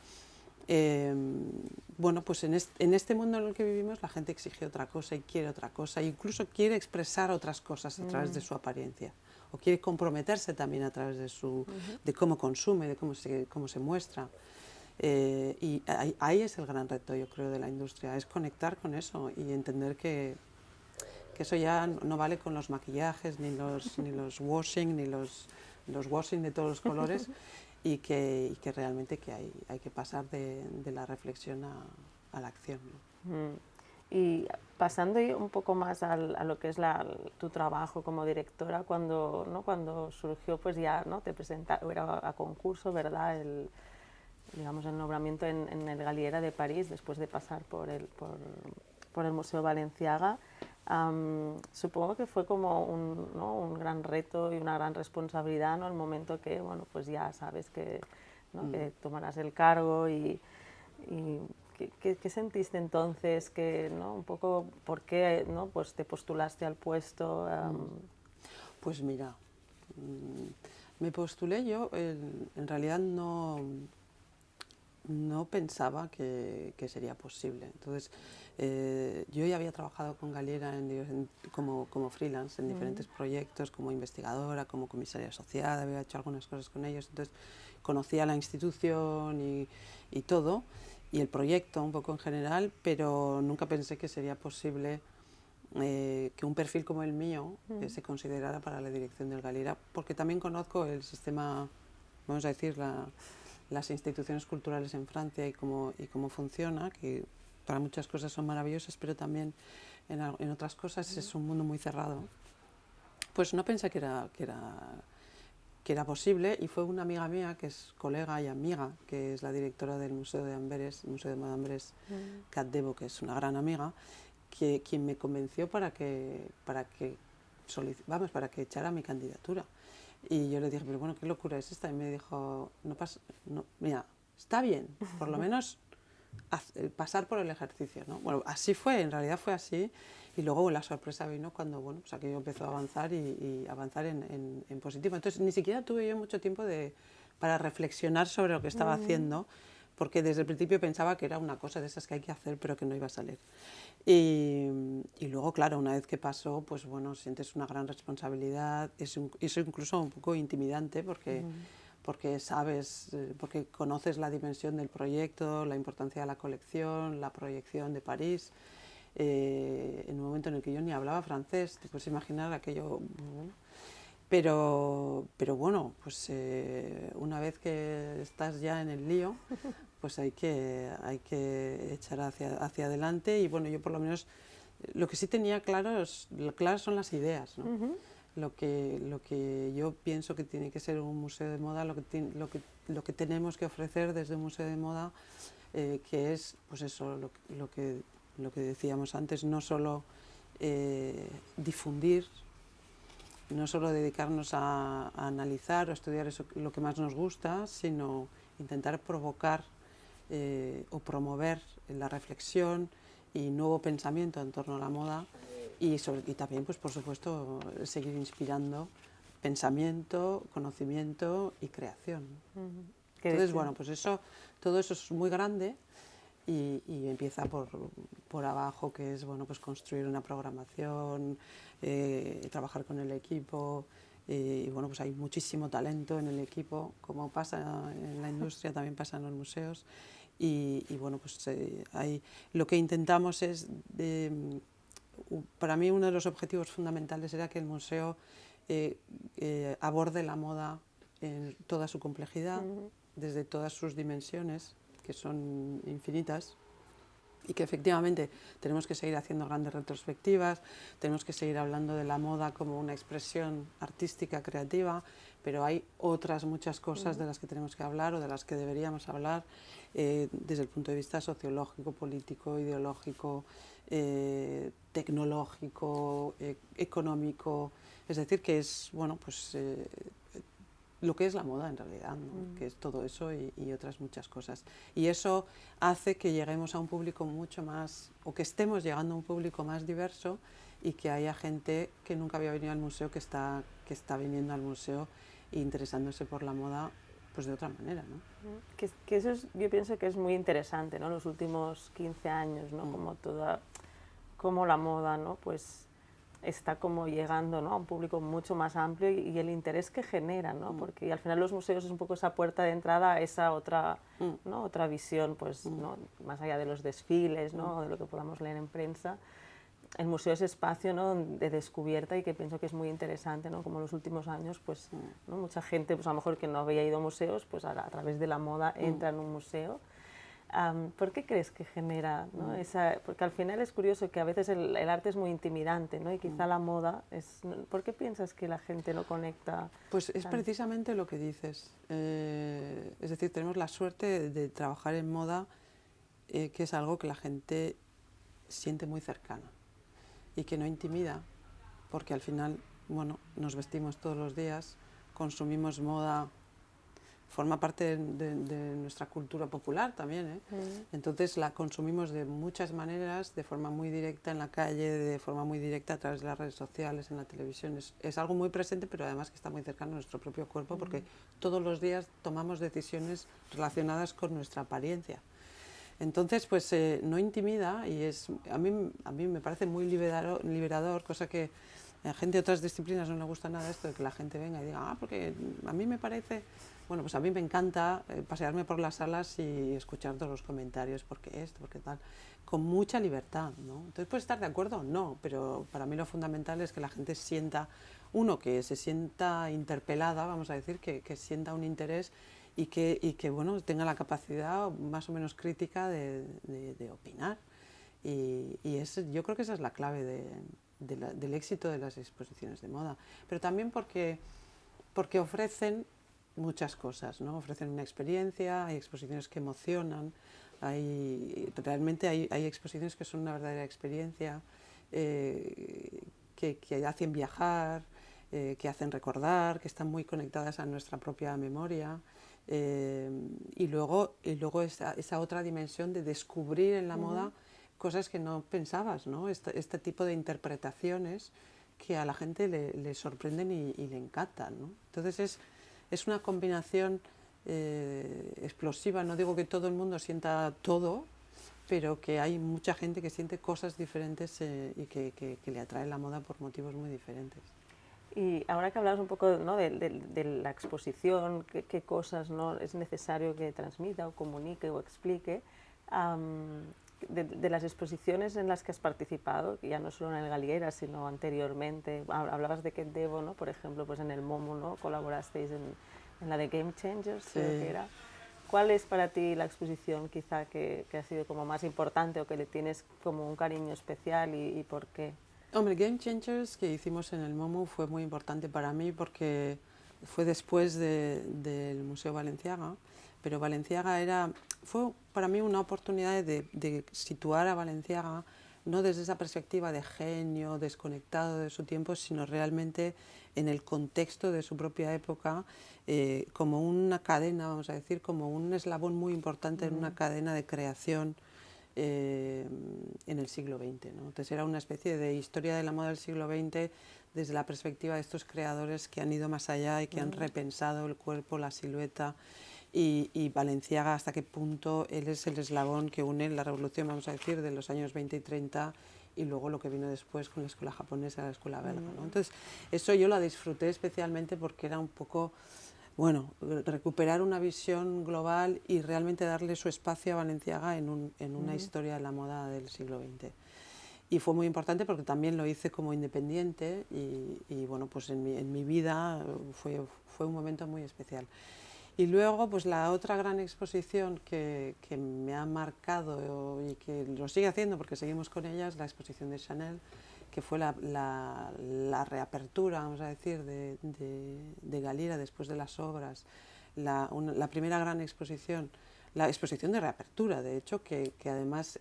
Bueno, pues en este mundo en el que vivimos la gente exige otra cosa y quiere otra cosa, e incluso quiere expresar otras cosas a través de su apariencia, o quiere comprometerse también a través de cómo consume, de cómo se muestra. Y ahí es el gran reto, yo creo, de la industria, es conectar con eso y entender que eso ya no vale con los maquillajes, ni los washing, ni los washing de todos los colores, y que realmente que hay que pasar de la reflexión a la acción, ¿no? Y pasando un poco más a lo que es tu trabajo como directora, cuando surgió, pues ya, ¿no? Te presentaron, era a concurso, ¿verdad? Digamos, el nombramiento en el Galliera de París, después de pasar por el Museo Balenciaga. Supongo que fue como un gran reto y una gran responsabilidad, ¿no? El momento que, bueno, pues ya sabes que, ¿no? que tomarás el cargo y ¿qué sentiste entonces? ¿No? Un poco, ¿por qué, ¿no? pues te postulaste al puesto? Pues mira, me postulé yo, en realidad no pensaba que sería posible. Entonces, yo ya había trabajado con Galliera como freelance en diferentes proyectos, como investigadora, como comisaria asociada, había hecho algunas cosas con ellos, entonces conocía la institución y todo, y el proyecto un poco en general, pero nunca pensé que sería posible que un perfil como el mío se considerara para la dirección del Galliera, porque también conozco el sistema, vamos a decir, las instituciones culturales en Francia y cómo funciona, que para muchas cosas son maravillosas, pero también en otras cosas es un mundo muy cerrado. Pues no pensé que era posible, y fue una amiga mía, que es colega y amiga, que es la directora del Museo de Amberes, el Museo de Moda Amberes, Kat Debo, que es una gran amiga, quien me convenció para que echara mi candidatura. Y yo le dije, pero bueno, ¿qué locura es esta? Y me dijo, mira, está bien, por lo menos pasar por el ejercicio, ¿no? Bueno, así fue, en realidad fue así, y luego la sorpresa vino cuando, bueno, pues aquello empezó a avanzar y avanzar en positivo. Entonces, ni siquiera tuve yo mucho tiempo para reflexionar sobre lo que estaba haciendo, porque desde el principio pensaba que era una cosa de esas que hay que hacer, pero que no iba a salir. Y luego, claro, una vez que pasó, pues bueno, sientes una gran responsabilidad, es incluso un poco intimidante, porque sabes, porque conoces la dimensión del proyecto, la importancia de la colección, la proyección de París, en un momento en el que yo ni hablaba francés, te puedes imaginar aquello. Pero bueno, pues una vez que estás ya en el lío, pues hay que echar hacia adelante, y bueno, yo por lo menos lo que sí tenía claras son las ideas, ¿no? Lo que yo pienso que tiene que ser un museo de moda, lo que tenemos que ofrecer desde un museo de moda, que es, pues eso, lo que decíamos antes, no solo difundir, no solo dedicarnos a analizar o estudiar lo que más nos gusta, sino intentar provocar o promover la reflexión y nuevo pensamiento en torno a la moda, y también, pues por supuesto, seguir inspirando pensamiento, conocimiento y creación. Entonces, bueno, pues todo eso es muy grande, y empieza por abajo, que es, bueno, pues construir una programación, trabajar con el equipo, y bueno, pues hay muchísimo talento en el equipo, como pasa en la industria, también pasa en los museos, y bueno, pues lo que intentamos es, para mí uno de los objetivos fundamentales era que el museo aborde la moda en toda su complejidad, desde todas sus dimensiones, que son infinitas, y que efectivamente tenemos que seguir haciendo grandes retrospectivas, tenemos que seguir hablando de la moda como una expresión artística, creativa, pero hay otras muchas cosas de las que tenemos que hablar o de las que deberíamos hablar desde el punto de vista sociológico, político, ideológico, tecnológico, económico, es decir, que es, bueno, pues lo que es la moda en realidad, ¿no? Que es todo eso y otras muchas cosas. Y eso hace que lleguemos a un público mucho más, o que estemos llegando a un público más diverso y que haya gente que nunca había venido al museo, que está viniendo al museo e interesándose por la moda pues de otra manera, ¿no? Que eso es, yo pienso que es muy interesante, ¿no? Los últimos 15 años, ¿no? Como la moda, ¿no? Pues está como llegando, ¿no? A un público mucho más amplio y el interés que genera, ¿no? Porque al final los museos es un poco esa puerta de entrada a esa otra, ¿no? Otra visión, pues, ¿no? Más allá de los desfiles, ¿no? De lo que podamos leer en prensa. El museo es espacio, ¿no? De descubierta y que pienso que es muy interesante, ¿no? Como en los últimos años, pues, ¿no? Mucha gente, pues a lo mejor que no había ido a museos, pues a través de la moda entra en un museo. ¿Por qué crees que genera, ¿no? Porque al final es curioso que a veces el arte es muy intimidante, ¿no? Y quizá la moda es... ¿Por qué piensas que la gente no conecta? Pues es precisamente lo que dices. Es decir, tenemos la suerte de trabajar en moda, que es algo que la gente siente muy cercana y que no intimida, porque al final, bueno, nos vestimos todos los días, consumimos moda, forma parte de nuestra cultura popular también, ¿eh? Entonces la consumimos de muchas maneras, de forma muy directa en la calle, de forma muy directa a través de las redes sociales, en la televisión. Es algo muy presente, pero además que está muy cercano a nuestro propio cuerpo, porque todos los días tomamos decisiones relacionadas con nuestra apariencia. Entonces, pues no intimida y a mí me parece muy liberador, cosa que a gente de otras disciplinas no le gusta nada esto de que la gente venga y diga, porque a mí me parece... Bueno, pues a mí me encanta pasearme por las salas y escuchar todos los comentarios, porque esto, porque tal, con mucha libertad, ¿no? Entonces, ¿puedes estar de acuerdo? No, pero para mí lo fundamental es que la gente sienta, que se sienta interpelada, vamos a decir, que sienta un interés y que bueno, tenga la capacidad más o menos crítica de opinar. Yo creo que esa es la clave del éxito de las exposiciones de moda. Pero también porque ofrecen muchas cosas, ¿no? Ofrecen una experiencia, hay exposiciones que emocionan, realmente hay exposiciones que son una verdadera experiencia, que hacen viajar, que hacen recordar, que están muy conectadas a nuestra propia memoria. Y luego esa otra dimensión de descubrir en la moda cosas que no pensabas, ¿no? Este tipo de interpretaciones que a la gente le sorprenden y le encantan, ¿no? Entonces es una combinación explosiva. No digo que todo el mundo sienta todo, pero que hay mucha gente que siente cosas diferentes y que le atrae la moda por motivos muy diferentes. Y ahora que hablabas un poco, ¿no? de la exposición, qué cosas, ¿no? Es necesario que transmita o comunique o explique, de las exposiciones en las que has participado, ya no solo en el Galguera, sino anteriormente, hablabas de Kate Devo, ¿no? Por ejemplo, pues en el MoMU, ¿no? Colaborasteis en la de Game Changers, sí. Creo que era. ¿Cuál es para ti la exposición quizá que ha sido como más importante o que le tienes como un cariño especial y por qué? Hombre, Game Changers que hicimos en el MoMU fue muy importante para mí porque fue después del Museo Balenciaga, pero Balenciaga fue para mí una oportunidad de situar a Balenciaga no desde esa perspectiva de genio, desconectado de su tiempo, sino realmente en el contexto de su propia época, como una cadena, vamos a decir, como un eslabón muy importante en una cadena de creación en el siglo XX, ¿no? Entonces era una especie de historia de la moda del siglo XX desde la perspectiva de estos creadores que han ido más allá y que han repensado el cuerpo, la silueta y Balenciaga hasta qué punto él es el eslabón que une la revolución, vamos a decir, de los años 20 y 30 y luego lo que vino después con la escuela japonesa, la escuela belga, ¿no? Entonces eso yo la disfruté especialmente porque era un poco... Bueno, recuperar una visión global y realmente darle su espacio a Balenciaga en una historia de la moda del siglo XX. Y fue muy importante porque también lo hice como independiente y bueno, pues en mi vida fue un momento muy especial. Y luego, pues la otra gran exposición que me ha marcado y que lo sigue haciendo porque seguimos con ella es la exposición de Chanel, que fue la reapertura, vamos a decir, de Galera después de las obras, la primera gran exposición, la exposición de reapertura, de hecho, que además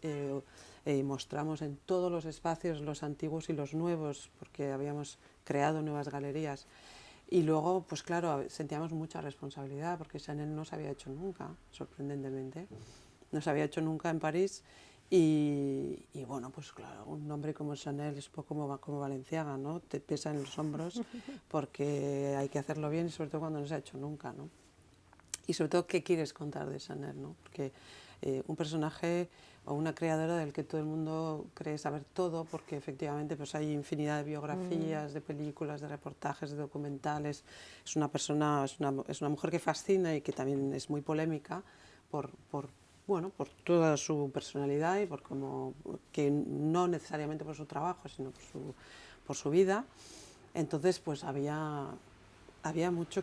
mostramos en todos los espacios, los antiguos y los nuevos, porque habíamos creado nuevas galerías. Y luego, pues claro, sentíamos mucha responsabilidad porque Chanel no se había hecho nunca, sorprendentemente, no se había hecho nunca en París. Y bueno, pues claro, un nombre como Chanel es un poco como Balenciaga, ¿no? Te pesa en los hombros porque hay que hacerlo bien y sobre todo cuando no se ha hecho nunca, ¿no? Y sobre todo, ¿qué quieres contar de Chanel, ¿no? Porque un personaje o una creadora del que todo el mundo cree saber todo, porque efectivamente pues hay infinidad de biografías, de películas, de reportajes, de documentales. Es una persona, es una mujer que fascina y que también es muy polémica bueno, por toda su personalidad y por como, que no necesariamente por su trabajo, sino por su vida. Entonces, pues había mucho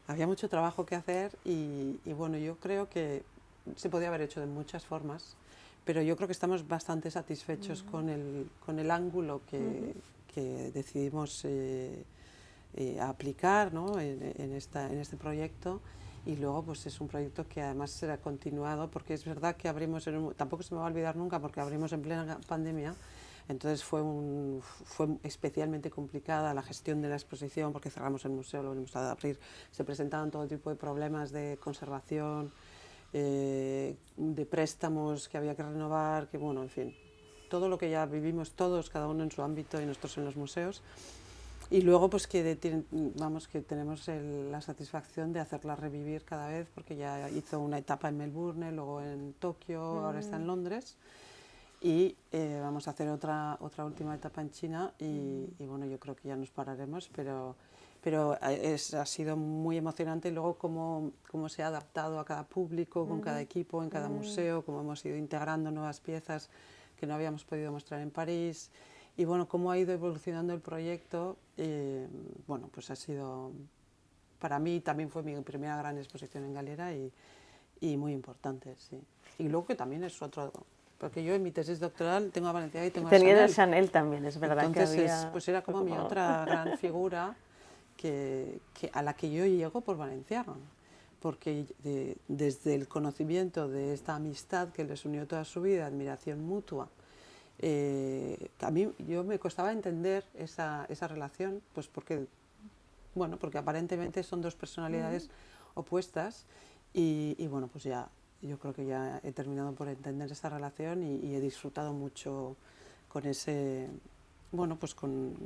había mucho trabajo que hacer y bueno, yo creo que se podía haber hecho de muchas formas, pero yo creo que estamos bastante satisfechos con el ángulo que decidimos aplicar, ¿no? en este proyecto. Y luego pues es un proyecto que además será continuado, porque es verdad que abrimos, tampoco se me va a olvidar nunca, porque abrimos en plena pandemia. Entonces fue especialmente complicada la gestión de la exposición, porque cerramos el museo, lo volvimos a abrir, se presentaban todo tipo de problemas de conservación, de préstamos que había que renovar, que bueno, en fin, todo lo que ya vivimos todos, cada uno en su ámbito y nosotros en los museos. Y luego pues que tenemos la satisfacción de hacerla revivir cada vez, porque ya hizo una etapa en Melbourne, luego en Tokio, ahora está en Londres. Y vamos a hacer otra última etapa en China y bueno, yo creo que ya nos pararemos, pero ha sido muy emocionante. Y luego cómo se ha adaptado a cada público, con cada equipo, en cada museo, cómo hemos ido integrando nuevas piezas que no habíamos podido mostrar en París. Y bueno, cómo ha ido evolucionando el proyecto, bueno, pues ha sido, para mí también fue mi primera gran exposición en Galera y muy importante, sí. Y luego que también es otro, porque yo en mi tesis doctoral tengo a Valenciaga y tengo a Chanel. Tenías a Chanel también, es verdad. Entonces, que había pues era como mi otra gran figura a la que yo llego por Valenciaga, porque desde el conocimiento de esta amistad que les unió toda su vida, admiración mutua, a mí yo me costaba entender esa relación, pues porque aparentemente son dos personalidades opuestas y bueno, pues ya yo creo que ya he terminado por entender esa relación y he disfrutado mucho con ese, bueno, pues con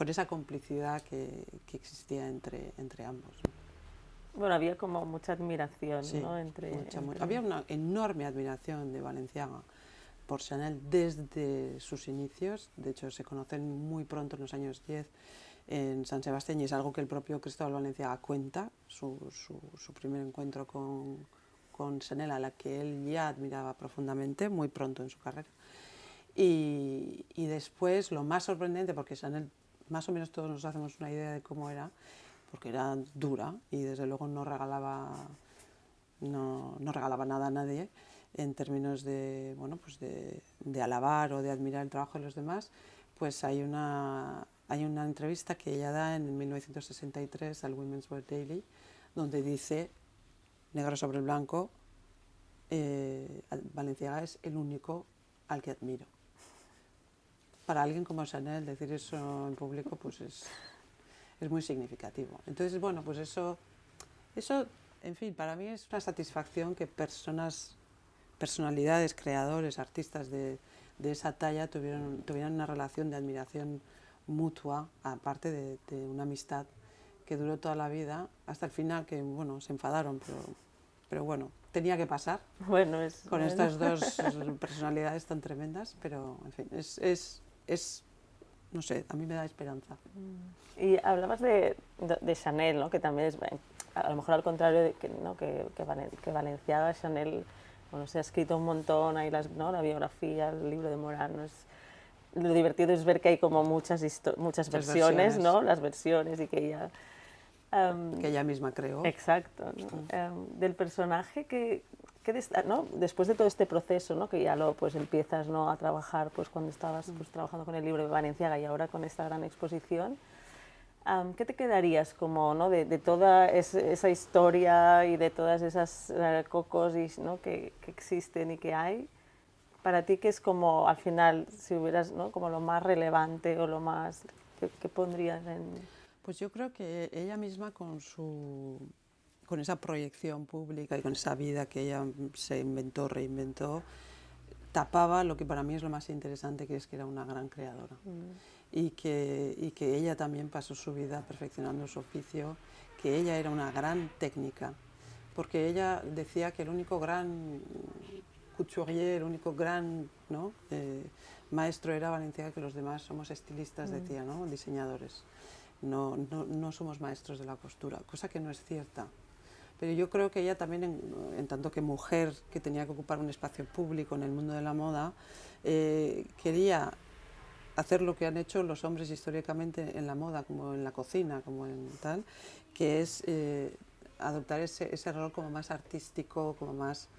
esa complicidad que existía entre ambos, ¿no? Bueno, había como mucha admiración, Sí, ¿no? había una enorme admiración de Valenciaga por Chanel desde sus inicios. De hecho, se conocen muy pronto, en los años 10, en San Sebastián, y es algo que el propio Cristóbal Valenciaga cuenta, su primer encuentro con Chanel, a la que él ya admiraba profundamente, muy pronto en su carrera. Y después, lo más sorprendente, porque Chanel, más o menos todos nos hacemos una idea de cómo era, porque era dura y desde luego no regalaba nada a nadie en términos de, bueno, pues de alabar o de admirar el trabajo de los demás. Pues hay una entrevista que ella da en 1963 al Women's Wear Daily, donde dice, negro sobre blanco, Balenciaga es el único al que admiro. Para alguien como Chanel decir eso en público pues es muy significativo. Entonces, bueno, pues eso, en fin, para mí es una satisfacción que personalidades, creadores, artistas de esa talla tuvieran una relación de admiración mutua, aparte de una amistad que duró toda la vida, hasta el final, que bueno, se enfadaron, pero bueno, tenía que pasar con estas dos personalidades tan tremendas, pero en fin, no sé, a mí me da esperanza. Y hablabas de Chanel, ¿no? Que también es, a lo mejor al contrario de que Valenciaga, Chanel, bueno, se ha escrito un montón, hay ¿no? La biografía, el libro de Morano, lo divertido es ver que hay como muchas versiones, ¿no? Las versiones y que ella... Que ella misma creó. Exacto, ¿no? Del personaje ¿no? Después de todo este proceso, ¿no? Que ya lo pues empiezas, ¿no? A trabajar pues cuando estabas pues, trabajando con el libro de Balenciaga y ahora con esta gran exposición, ¿qué te quedarías como, ¿no? de toda esa historia y de todas esas cocos y, ¿no? que existen y que hay? Para ti, ¿qué es como al final, si hubieras, ¿no? como lo más relevante o lo más que pondrías en...? Pues yo creo que ella misma con esa proyección pública y con esa vida que ella se inventó, reinventó, tapaba lo que para mí es lo más interesante, que es que era una gran creadora. Y que ella también pasó su vida perfeccionando su oficio, que ella era una gran técnica, porque ella decía que el único gran couturier, el único gran, ¿no? Maestro era Balenciaga, que los demás somos estilistas, decía, ¿no? Diseñadores. No somos maestros de la costura, cosa que no es cierta. Pero yo creo que ella también, en tanto que mujer que tenía que ocupar un espacio público en el mundo de la moda, quería hacer lo que han hecho los hombres históricamente en la moda, como en la cocina, como en tal, que es adoptar ese rol como más artístico, como más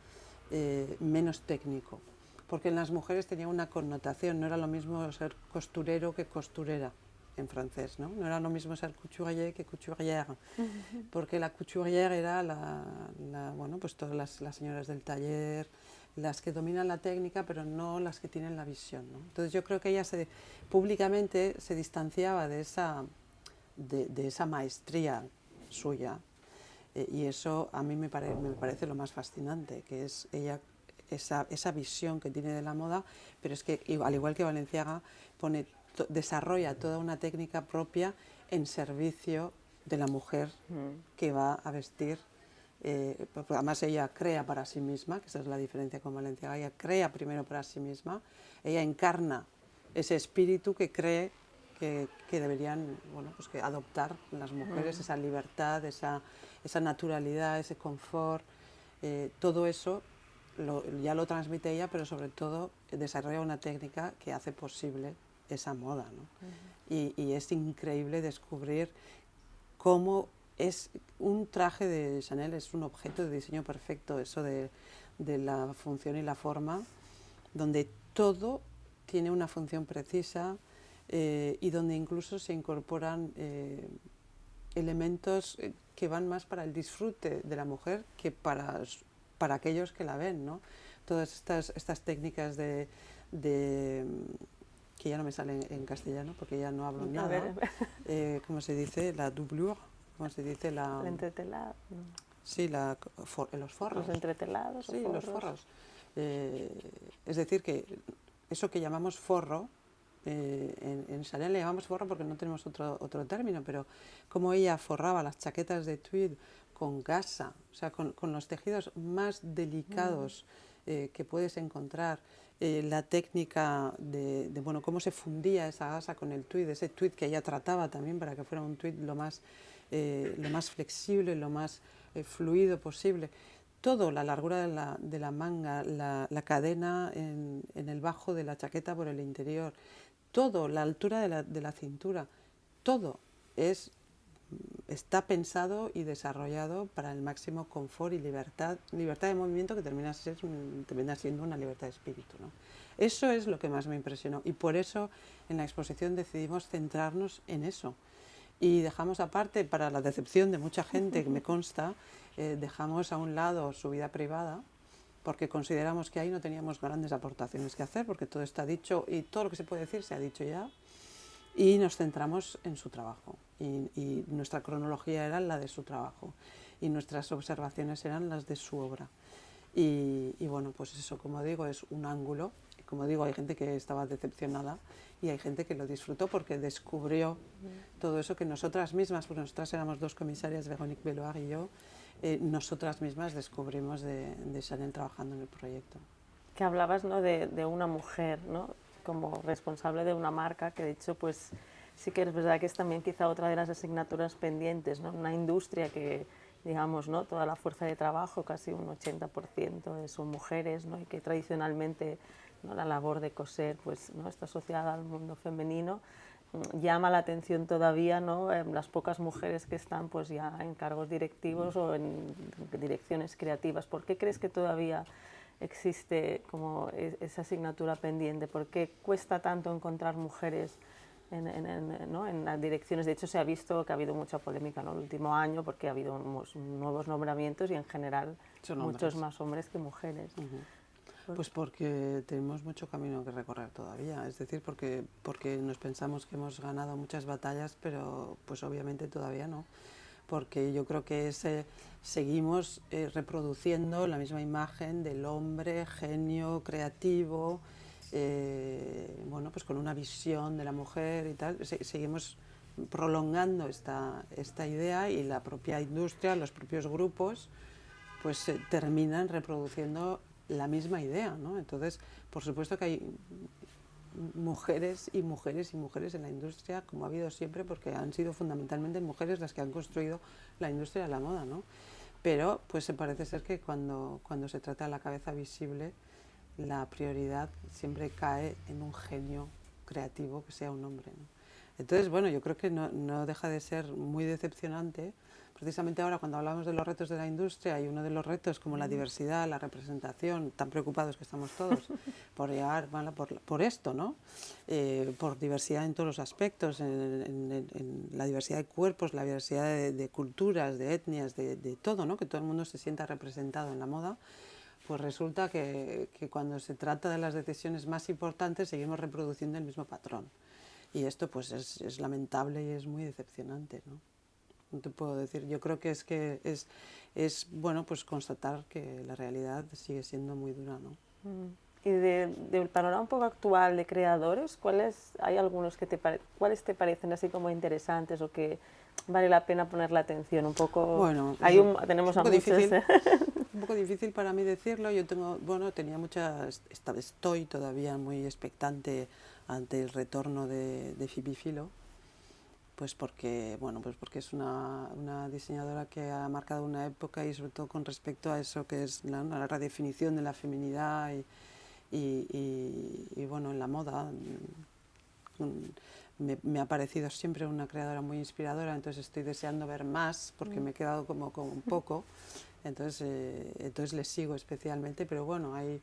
menos técnico. Porque en las mujeres tenía una connotación, no era lo mismo ser costurero que costurera en francés, ¿no? No era lo mismo ser couturier que couturière, porque la couturière era bueno, pues todas las señoras del taller, las que dominan la técnica, pero no las que tienen la visión, ¿no? Entonces yo creo que ella públicamente se distanciaba de esa maestría suya, y eso a mí me parece lo más fascinante, que es ella esa visión que tiene de la moda, pero es que al igual que Balenciaga desarrolla toda una técnica propia en servicio de la mujer que va a vestir. Porque además ella crea para sí misma, que esa es la diferencia con Balenciaga, ella crea primero para sí misma, ella encarna ese espíritu que cree que deberían, bueno, pues que adoptar las mujeres, esa libertad, esa naturalidad, ese confort, todo eso ya lo transmite ella, pero sobre todo desarrolla una técnica que hace posible esa moda, ¿no? Y es increíble descubrir cómo es un traje de Chanel, es un objeto de diseño perfecto, eso de la función y la forma, donde todo tiene una función precisa, y donde incluso se incorporan elementos que van más para el disfrute de la mujer que para aquellos que la ven, ¿no? Todas estas técnicas que ya no me sale en castellano porque ya no hablo nada. ¿Cómo se dice? La doublure, ¿cómo se dice? El entretelado. Sí, los forros. Los entretelados. Sí, o forros. los forros. Es decir, que eso que llamamos forro, en Chanel le llamamos forro porque no tenemos otro término, pero como ella forraba las chaquetas de tweed con gasa, o sea, con los tejidos más delicados que puedes encontrar, la técnica bueno, cómo se fundía esa gasa con el tweed, ese tweed que ella trataba también para que fuera un tweed lo más flexible, lo más fluido posible. Todo, la largura de la manga, la cadena en el bajo de la chaqueta por el interior, todo, la altura de la cintura, todo está pensado y desarrollado para el máximo confort y libertad de movimiento, que termina siendo una libertad de espíritu, ¿no? Eso es lo que más me impresionó, y por eso en la exposición decidimos centrarnos en eso. Y dejamos aparte, para la decepción de mucha gente, que me consta, dejamos a un lado su vida privada, porque consideramos que ahí no teníamos grandes aportaciones que hacer, porque todo está dicho y todo lo que se puede decir se ha dicho ya, y nos centramos en su trabajo. Y nuestra cronología era la de su trabajo, y nuestras observaciones eran las de su obra. Y bueno, pues eso, como digo, es un ángulo. Como digo, hay gente que estaba decepcionada y hay gente que lo disfrutó porque descubrió todo eso que nosotras mismas, porque nosotras éramos dos comisarias, Véronique Beloir y yo, nosotras mismas descubrimos de Chanel trabajando en el proyecto. Que hablabas, ¿no? de una mujer, ¿no? Como responsable de una marca, que de hecho pues sí que es verdad que es también quizá otra de las asignaturas pendientes, ¿no? Una industria que, digamos, ¿no? Toda la fuerza de trabajo, casi un 80% son mujeres, ¿no? Y que tradicionalmente, ¿no? La labor de coser pues, ¿no? está asociada al mundo femenino. llama la atención todavía, ¿no? Las pocas mujeres que están pues ya en cargos directivos o en direcciones creativas. ¿Por qué crees que todavía existe como esa asignatura pendiente? ¿Por qué cuesta tanto encontrar mujeres ¿no? en las direcciones? De hecho, se ha visto que ha habido mucha polémica, ¿no? El último año, porque ha habido nuevos nombramientos y en general Son muchos hombres. más hombres que mujeres. Pues porque tenemos mucho camino que recorrer todavía, es decir, porque nos pensamos que hemos ganado muchas batallas, pero pues obviamente todavía no, porque yo creo que seguimos reproduciendo la misma imagen del hombre genio, creativo, bueno, pues con una visión de la mujer y tal, seguimos prolongando esta idea, y la propia industria, los propios grupos, pues terminan reproduciendo la misma idea, ¿no? Entonces, por supuesto que hay mujeres y mujeres y mujeres en la industria, como ha habido siempre, porque han sido fundamentalmente mujeres las que han construido la industria de la moda, ¿no? Pero pues parece ser que cuando se trata de la cabeza visible, la prioridad siempre cae en un genio creativo que sea un hombre, ¿no? Entonces, bueno, yo creo que no deja de ser muy decepcionante. Precisamente ahora, cuando hablamos de los retos de la industria, y uno de los retos como la diversidad, la representación, tan preocupados que estamos todos por llegar, bueno, por esto, ¿no? Por diversidad en todos los aspectos, en la diversidad de cuerpos, la diversidad de culturas, de etnias, de todo, ¿no? Que todo el mundo se sienta representado en la moda. Pues resulta que cuando se trata de las decisiones más importantes seguimos reproduciendo el mismo patrón. Y esto pues es lamentable y es muy decepcionante, ¿no? No te puedo decir, yo creo que es bueno, pues constatar que la realidad sigue siendo muy dura, ¿no? Y del panorama un poco actual de creadores, hay algunos cuáles te parecen así como interesantes o que vale la pena poner la atención? Un poco, bueno, tenemos un a poco muchos. difícil, un poco difícil para mí decirlo. Yo estoy todavía muy expectante ante el retorno de Phoebe Philo, pues porque es una diseñadora que ha marcado una época, y sobre todo con respecto a eso que es la redefinición de la feminidad y bueno, en la moda. Me ha parecido siempre una creadora muy inspiradora, entonces estoy deseando ver más, porque me he quedado como un poco, entonces le sigo especialmente, pero bueno, hay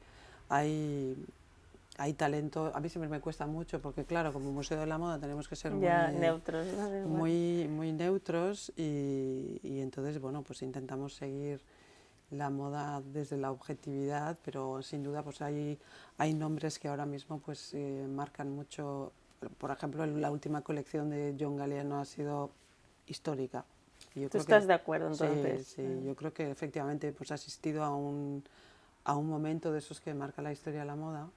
talento. A mí siempre me cuesta mucho, porque claro, como Museo de la Moda tenemos que ser Neutros, ¿no? muy neutros, y entonces, bueno, pues intentamos seguir la moda desde la objetividad, pero sin duda pues hay nombres que ahora mismo pues marcan mucho. Por ejemplo, la última colección de John Galliano ha sido histórica. Y yo ¿Tú estás de acuerdo entonces? Sí, yo creo que efectivamente pues ha asistido a un momento de esos que marca la historia de la moda.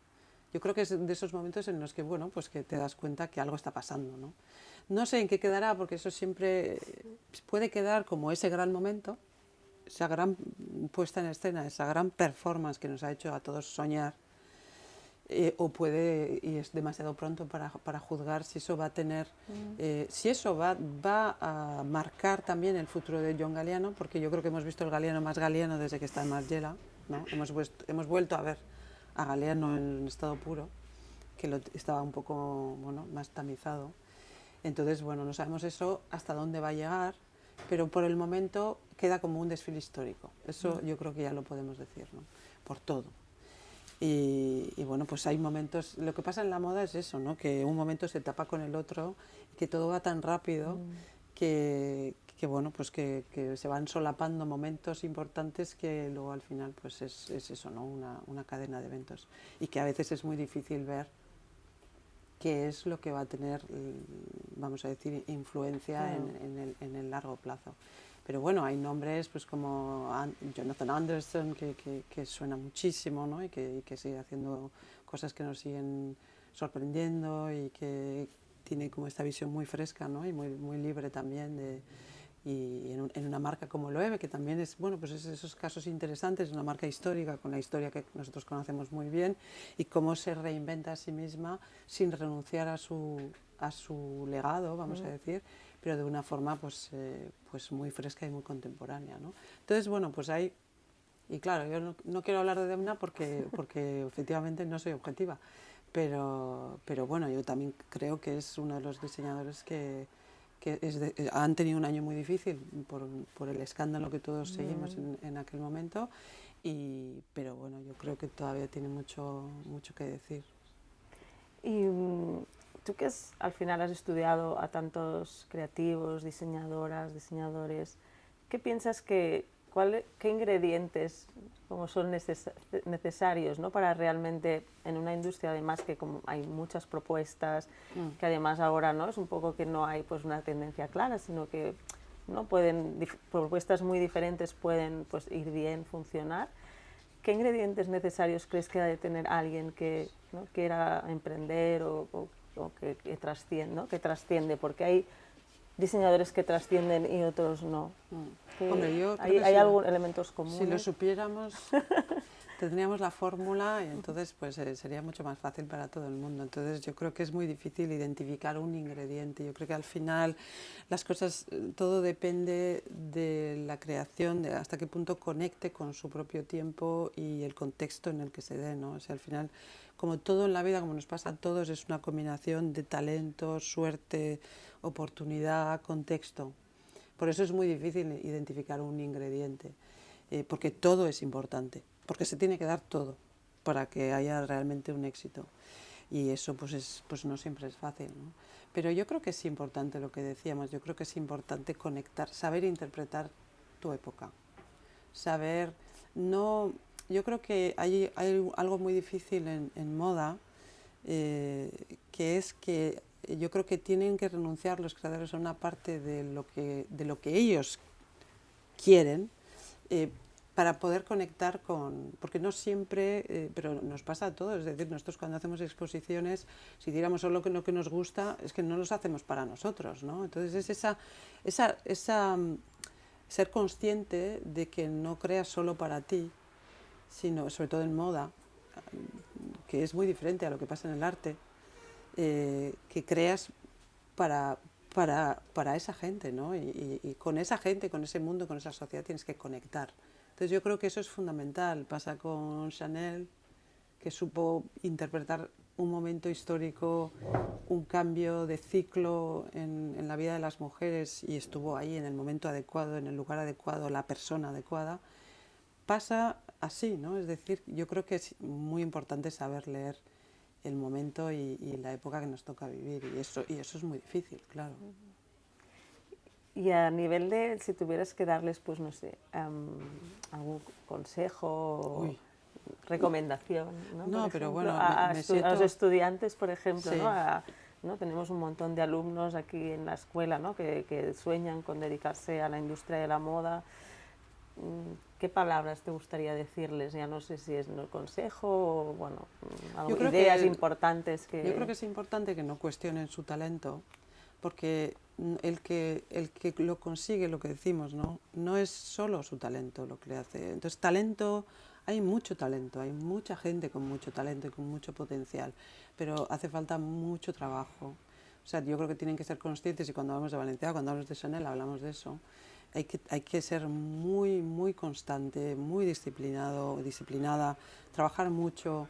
Yo creo que es de esos momentos en los que, bueno, pues que te das cuenta que algo está pasando, ¿no? No sé en qué quedará, porque eso siempre puede quedar como ese gran momento, esa gran puesta en escena, esa gran performance que nos ha hecho a todos soñar, o puede, y es demasiado pronto para juzgar si eso va a tener, si eso va a marcar también el futuro de John Galliano, porque yo creo que hemos visto el Galliano más Galliano desde que está en Margiela, ¿no? Hemos vuelto a ver a Galliano en estado puro, que estaba un poco, bueno, más tamizado. Entonces, bueno, no sabemos eso hasta dónde va a llegar, pero por el momento queda como un desfile histórico. Eso yo creo que ya lo podemos decir, ¿no? Por todo. Y bueno, pues hay momentos, lo que pasa en la moda es eso, ¿no? Que un momento se tapa con el otro, que todo va tan rápido que bueno, pues que se van solapando momentos importantes, que luego al final pues es eso, ¿no? Una cadena de eventos, y que a veces es muy difícil ver qué es lo que va a tener, vamos a decir, influencia en el largo plazo. Pero bueno, hay nombres pues como Jonathan Anderson, que suena muchísimo, ¿no? y que sigue haciendo cosas que nos siguen sorprendiendo, y que tiene como esta visión muy fresca, ¿no? Y muy libre también, y en una marca como Loewe, que también es, bueno, pues es esos casos interesantes, una marca histórica, con la historia que nosotros conocemos muy bien, y cómo se reinventa a sí misma sin renunciar a su legado, vamos a decir, pero de una forma pues muy fresca y muy contemporánea, ¿no? Entonces, bueno, pues hay, y claro, yo no quiero hablar de Demna porque efectivamente no soy objetiva, pero bueno, yo también creo que es uno de los diseñadores que han tenido un año muy difícil por el escándalo que todos seguimos en aquel momento, pero bueno, yo creo que todavía tiene mucho que decir. Y tú que al final has estudiado a tantos creativos, diseñadoras, diseñadores, ¿qué piensas qué ingredientes como son necesarios, ¿no? Para realmente en una industria además que como hay muchas propuestas, que además ahora, ¿no? Es un poco que no hay pues una tendencia clara, sino que, ¿no? Propuestas muy diferentes pueden pues ir bien, funcionar. ¿Qué ingredientes necesarios crees que ha de tener alguien que, ¿no? quiera emprender o que trasciende, ¿no? Que trasciende? Porque hay diseñadores que trascienden y otros no. Hombre, yo hay algunos elementos comunes. Si lo supiéramos, tendríamos la fórmula y entonces pues sería mucho más fácil para todo el mundo. Entonces yo creo que es muy difícil identificar un ingrediente. Yo creo que al final las cosas, todo depende de la creación, de hasta qué punto conecte con su propio tiempo y el contexto en el que se dé, ¿no? O sea, al final, como todo en la vida, como nos pasa a todos, es una combinación de talento, suerte, oportunidad, contexto. Por eso es muy difícil identificar un ingrediente, porque todo es importante, porque se tiene que dar todo para que haya realmente un éxito. Y eso pues no siempre es fácil, ¿no? Pero yo creo que es importante lo que decíamos, yo creo que es importante conectar, saber interpretar tu época, saber, no, yo creo que hay algo muy difícil en moda, que es que yo creo que tienen que renunciar los creadores a una parte de lo que ellos quieren, para poder conectar porque no siempre, pero nos pasa a todos, es decir, nosotros cuando hacemos exposiciones, si diéramos solo lo que nos gusta, es que no los hacemos para nosotros, ¿no? Entonces es ser consciente de que no creas solo para ti, sino sobre todo en moda, que es muy diferente a lo que pasa en el arte, que creas para esa gente, ¿no? Y con esa gente, con ese mundo, con esa sociedad tienes que conectar. Entonces yo creo que eso es fundamental. Pasa con Chanel, que supo interpretar un momento histórico, un cambio de ciclo en la vida de las mujeres y estuvo ahí en el momento adecuado, en el lugar adecuado, la persona adecuada. Pasa así, ¿no? Es decir, yo creo que es muy importante saber leer el momento y la época que nos toca vivir, y eso es muy difícil, claro. Y a nivel de, si tuvieras que darles, pues no sé, algún consejo o recomendación, ¿no? No, pero ejemplo, bueno, a los estudiantes, por ejemplo, sí. ¿no? Tenemos un montón de alumnos aquí en la escuela, ¿no? que sueñan con dedicarse a la industria de la moda. ¿Qué palabras te gustaría decirles? Ya no sé si es un consejo o, bueno, ideas importantes que... Yo creo que es importante que no cuestionen su talento, porque el que lo consigue, lo que decimos, no es solo su talento lo que le hace. Entonces, talento, hay mucho talento, hay mucha gente con mucho talento y con mucho potencial, pero hace falta mucho trabajo. O sea, yo creo que tienen que ser conscientes, y cuando hablamos de Valenciaga, cuando hablamos de Chanel, hablamos de eso. Hay que ser muy constante, muy disciplinada, trabajar mucho,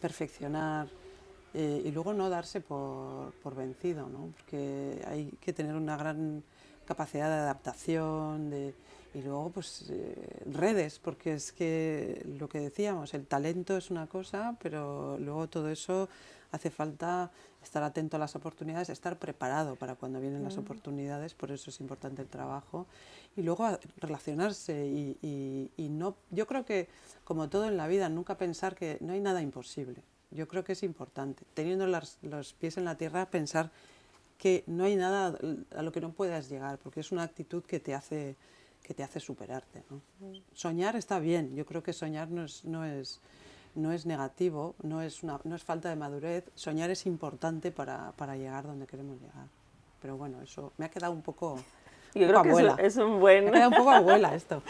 perfeccionar, y luego no darse por vencido, ¿no? Porque hay que tener una gran capacidad de adaptación, y luego pues redes, porque es que lo que decíamos, el talento es una cosa, pero luego todo eso hace falta estar atento a las oportunidades, estar preparado para cuando vienen las oportunidades, por eso es importante el trabajo, y luego relacionarse y no, yo creo que como todo en la vida, nunca pensar que no hay nada imposible. Yo creo que es importante, teniendo los pies en la tierra, pensar que no hay nada a lo que no puedas llegar, porque es una actitud que te hace superarte, ¿no? Soñar está bien, yo creo que soñar no es negativo, no es falta de madurez. Soñar es importante para llegar donde queremos llegar. Pero bueno, eso me ha quedado un poco Yo creo abuela. que es un buen... Me ha quedado un poco abuela esto.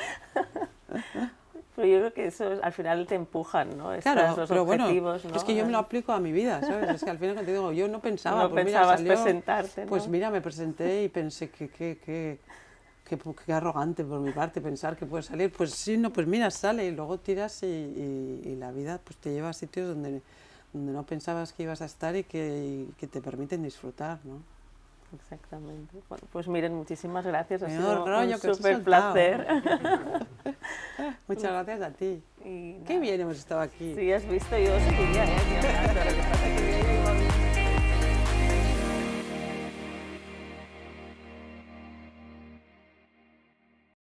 Pero yo creo que eso al final te empujan, ¿no? Claro, los pero objetivos, bueno, ¿no? es que yo me lo aplico a mi vida, ¿sabes? Es que al final te digo, yo no pensaba, No pues pensabas mira, salió, presentarte, ¿no? pues mira, me presenté y pensé que qué arrogante por mi parte pensar que puede salir. Pues sí, no, pues mira, sale y luego tiras y la vida pues te lleva a sitios donde no pensabas que ibas a estar y que te permiten disfrutar, ¿no? Exactamente. Bueno, pues miren, muchísimas gracias. Ha Menudo sido rollo un que os he súper soltado. placer. Muchas gracias a ti. Y Qué nada. bien hemos estado aquí. Sí, has visto, yo seguiría, ¿eh? Lo que pasa es que yo iba